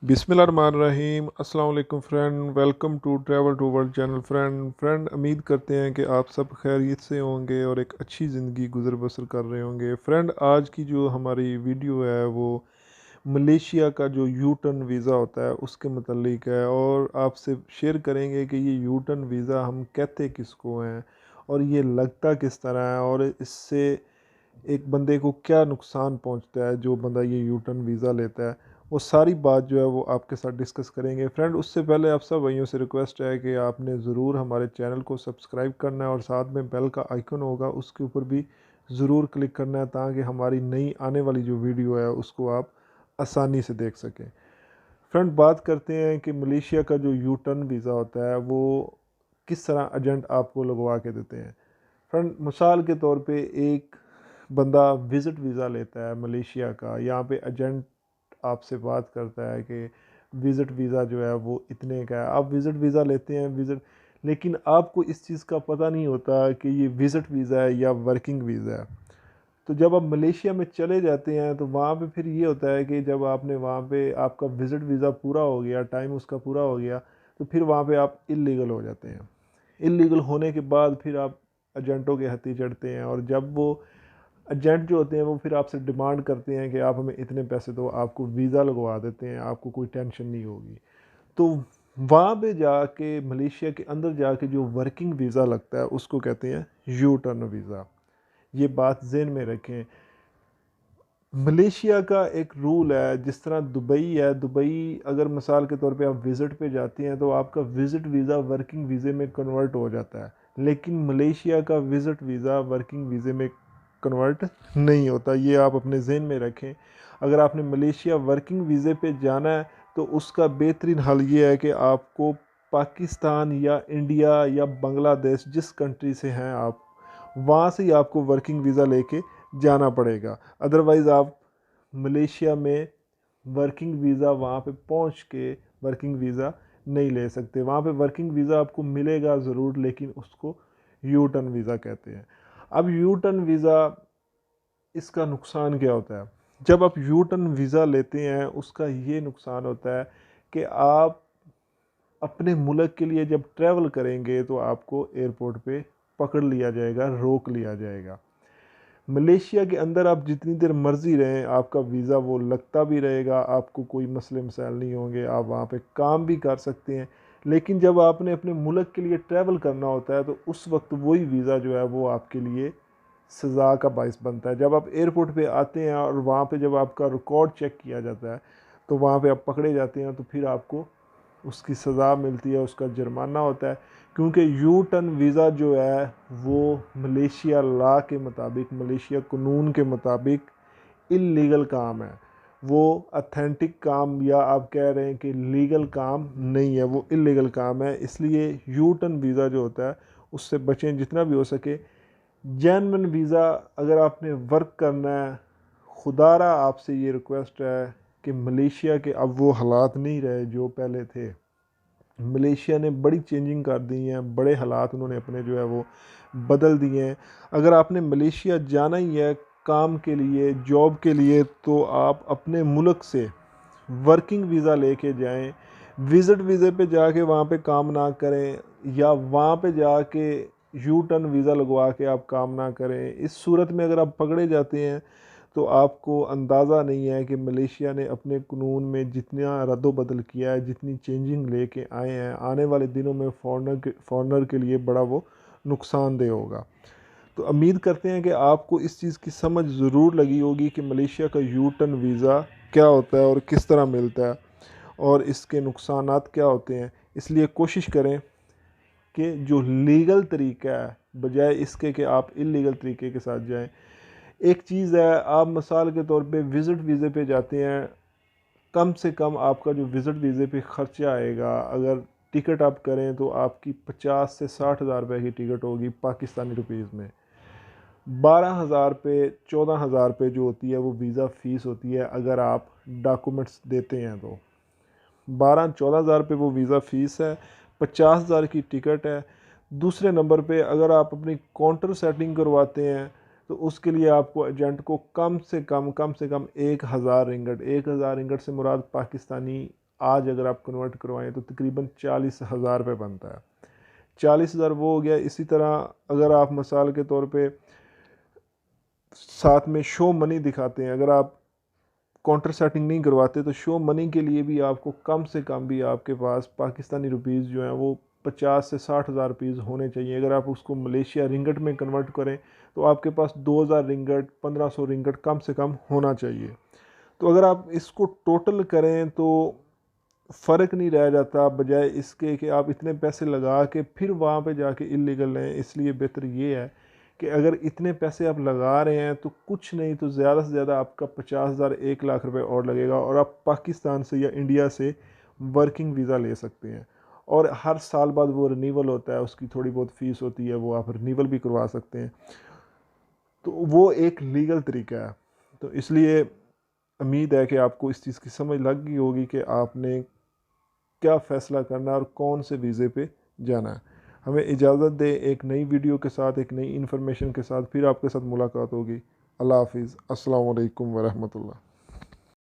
बिस्मिल्लाहिर्रहमानिर्रहीम अस्सलाम वालेकुम friend, welcome to travel to world channel. Friend उम्मीद करते हैं कि आप सब खैरियत से होंगे और एक अच्छी ज़िंदगी गुजर बसर कर रहे होंगे। फ्रेंड, आज की जो हमारी वीडियो है वो मलेशिया का जो यू टर्न वीज़ा होता है उसके मतलब है, और आपसे शेयर करेंगे कि ये यू टर्न वीज़ा हम कहते किसको हैं और ये लगता किस तरह है, और इससे एक बंदे को क्या नुकसान पहुंचता है जो बंदा ये यू टर्न वीज़ा लेता है। वो सारी बात जो है वो आपके साथ डिस्कस करेंगे। फ्रेंड, उससे पहले आप सब भाइयों से रिक्वेस्ट है कि आपने ज़रूर हमारे चैनल को सब्सक्राइब करना है और साथ में बेल का आइकन होगा उसके ऊपर भी ज़रूर क्लिक करना है, ताकि हमारी नई आने वाली जो वीडियो है उसको आप आसानी से देख सकें। फ्रेंड, बात करते हैं कि मलेशिया का जो यू टर्न वीज़ा होता है वो किस तरह एजेंट आपको लगवा के देते हैं। फ्रेंड, मिसाल के तौर पे एक बंदा विज़िट वीज़ा लेता है मलेशिया का, यहाँ पे एजेंट आपसे बात करता है कि विज़िट वीज़ा जो है वो इतने का है। आप विज़िट वीज़ा लेते हैं, विज़िट, लेकिन आपको इस चीज़ का पता नहीं होता कि ये विज़िट वीज़ा है या वर्किंग वीज़ा है। तो जब आप मलेशिया में चले जाते हैं तो वहाँ पे फिर ये होता है कि जब आपने वहाँ पे आपका विज़िट वीज़ा पूरा हो गया, टाइम उसका पूरा हो गया, तो फिर वहाँ पे आप इल्लीगल हो जाते हैं। इल्लीगल होने के बाद फिर आप एजेंटों के हत्थे चढ़ते हैं, और जब वो एजेंट जो होते हैं वो फिर आपसे डिमांड करते हैं कि आप हमें इतने पैसे दो, आपको वीज़ा लगवा देते हैं, आपको कोई टेंशन नहीं होगी। तो वहाँ पे जाके मलेशिया के अंदर जाके जो वर्किंग वीज़ा लगता है उसको कहते हैं यू टर्न वीज़ा। ये बात ज़हन में रखें। मलेशिया का एक रूल है, जिस तरह दुबई है, दुबई अगर मिसाल के तौर पे आप विज़िट पे जाते हैं तो आपका विज़िट वीज़ा वर्किंग वीज़े में कन्वर्ट हो जाता है, लेकिन मलेशिया का विज़िट वीज़ा वर्किंग वीज़े में कन्वर्ट नहीं होता। ये आप अपने जहन में रखें। अगर आपने मलेशिया वर्किंग वीज़े पे जाना है तो उसका बेहतरीन हल ये है कि आपको पाकिस्तान या इंडिया या बांग्लादेश, जिस कंट्री से हैं आप, वहाँ से ही आपको वर्किंग वीज़ा लेके जाना पड़ेगा। अदरवाइज़ आप मलेशिया में वर्किंग वीज़ा वहाँ पे पहुँच के वर्किंग वीज़ा नहीं ले सकते। वहाँ पे वर्किंग वीज़ा आपको मिलेगा ज़रूर, लेकिन उसको यू टर्न वीज़ा कहते हैं। अब यू टर्न वीज़ा, इसका नुकसान क्या होता है? जब आप यू टर्न वीज़ा लेते हैं उसका ये नुकसान होता है कि आप अपने मुल्क के लिए जब ट्रैवल करेंगे तो आपको एयरपोर्ट पे पकड़ लिया जाएगा, रोक लिया जाएगा। मलेशिया के अंदर आप जितनी देर मर्ज़ी रहें, आपका वीज़ा वो लगता भी रहेगा, आपको कोई मसले मसाइल नहीं होंगे, आप वहाँ पे काम भी कर सकते हैं। लेकिन जब आपने अपने मुल्क के लिए ट्रैवल करना होता है तो उस वक्त वही वीज़ा जो है वो आपके लिए सज़ा का बायस बनता है। जब आप एयरपोर्ट पे आते हैं और वहाँ पे जब आपका रिकॉर्ड चेक किया जाता है तो वहाँ पे आप पकड़े जाते हैं, तो फिर आपको उसकी सज़ा मिलती है, उसका जुर्माना होता है। क्योंकि यू टर्न वीज़ा जो है वो मलेशिया लॉ के मुताबिक, मलेशिया कानून के मुताबिक इल्लीगल काम है। वो अथेंटिक काम, या आप कह रहे हैं कि लीगल काम नहीं है, वो इल्लीगल काम है। इसलिए यू टर्न वीज़ा जो होता है उससे बचें जितना भी हो सके। जेन्युइन वीज़ा अगर आपने वर्क करना है, खुदारा आपसे ये रिक्वेस्ट है कि मलेशिया के अब वो हालात नहीं रहे जो पहले थे। मलेशिया ने बड़ी चेंजिंग कर दी हैं, बड़े हालात उन्होंने अपने जो है वो बदल दिए हैं। अगर आपने मलेशिया जाना ही है काम के लिए, जॉब के लिए, तो आप अपने मुल्क से वर्किंग वीज़ा लेके जाएं। विज़िट वीज़े पे जाके वहाँ पे काम ना करें, या वहाँ पे जाके यू टर्न वीज़ा लगवा के आप काम ना करें। इस सूरत में अगर आप पकड़े जाते हैं तो आपको अंदाज़ा नहीं है कि मलेशिया ने अपने कानून में जितना रद्द-बदल किया है, जितनी चेंजिंग लेके आए हैं, आने वाले दिनों में फ़ॉरेनर के लिए बड़ा वो नुकसानदेह होगा। तो उम्मीद करते हैं कि आपको इस चीज़ की समझ ज़रूर लगी होगी कि मलेशिया का यू टर्न वीज़ा क्या होता है और किस तरह मिलता है, और इसके नुकसानात क्या होते हैं। इसलिए कोशिश करें कि जो लीगल तरीका है, बजाय इसके कि आप इल्लीगल तरीके के साथ जाएं। एक चीज़ है, आप मिसाल के तौर पे विज़िट वीज़े पे जाते हैं, कम से कम आपका जो विज़िट वीज़े पे ख़र्चा आएगा, अगर टिकट आप करें तो आपकी 50 से 60 हज़ार रुपये की टिकट होगी पाकिस्तानी रुपीज़ में। 12 हज़ार रुपये, 14 हज़ार रुपये जो होती है वो वीज़ा फ़ीस होती है अगर आप डॉक्यूमेंट्स देते हैं तो। 12-14 हज़ार रुपये वो वीज़ा फ़ीस है, 50 हज़ार की टिकट है। दूसरे नंबर पे अगर आप अपनी काउंटर सेटिंग करवाते हैं तो उसके लिए आपको एजेंट को कम से कम 1,000 रिंगट, 1,000 रिंगट से मुराद पाकिस्तानी आज अगर आप कन्वर्ट करवाएं तो तकरीबन 40,000 रुपये बनता है। 40,000 वो हो गया। इसी तरह अगर आप मिसाल के तौर पे साथ में शो मनी दिखाते हैं, अगर आप काउंटर सेटिंग नहीं करवाते तो शो मनी के लिए भी आपको कम से कम भी आपके पास पाकिस्तानी रुपीज़ जो हैं वो 50 से 60,000 रुपीज़ होने चाहिए। अगर आप उसको मलेशिया रिंगट में कन्वर्ट करें तो आपके पास 2,000 रिंगट 1,500 रिंगट कम से कम होना चाहिए। तो अगर आप इसको टोटल करें तो फ़र्क नहीं रह जाता, बजाय इसके कि आप इतने पैसे लगा के फिर वहाँ पे जाके इलीगल लें। इसलिए बेहतर ये है कि अगर इतने पैसे आप लगा रहे हैं तो कुछ नहीं तो ज़्यादा से ज़्यादा आपका 50,000 1 लाख रुपए और लगेगा और आप पाकिस्तान से या इंडिया से वर्किंग वीज़ा ले सकते हैं। और हर साल बाद वो रिन्यूअल होता है, उसकी थोड़ी बहुत फ़ीस होती है, वो आप रिन्यूअल भी करवा सकते हैं। तो वो एक लीगल तरीका है। तो इसलिए उम्मीद है कि आपको इस चीज़ की समझ लग गई होगी कि आपने क्या फ़ैसला करना है और कौन से वीज़े पे जाना है। हमें इजाज़त दें, एक नई वीडियो के साथ, एक नई इन्फॉर्मेशन के साथ फिर आपके साथ मुलाकात होगी। अल्लाह हाफ़िज़। अस्सलाम वालेकुम वरहमतुल्लाह।